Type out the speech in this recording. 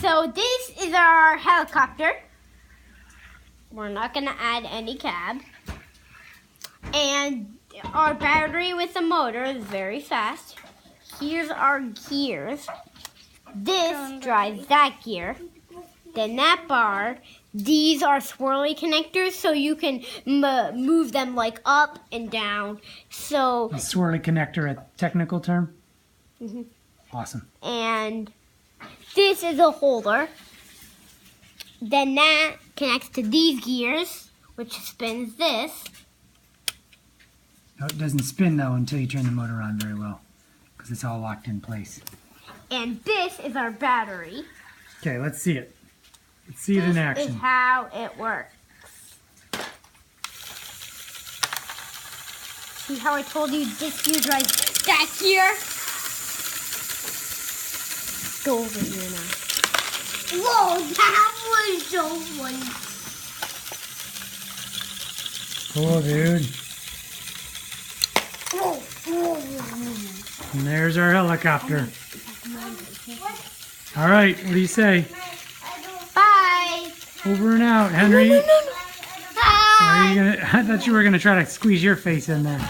So this is our helicopter. We're not going to add any cab. And our battery with the motor is very fast. Here's our gears. This drives that gear. Then that bar. These are swirly connectors, so you can move them like up and down. So a swirly connector, a technical term? Mm-hmm. Awesome. And this is a holder. Then that connects to these gears, which spins this. No, it doesn't spin though until you turn the motor on very well, because it's all locked in place. And this is our battery. Okay, let's see it. Let's see it in action. This is how it works. See how I told you this gear drives that gear? Go over here now. Whoa, that was so funny. Cool, dude. And there's our helicopter. All right, what do you say? Bye. Over and out, Henry. No. Are you gonna? I thought you were gonna try to squeeze your face in there.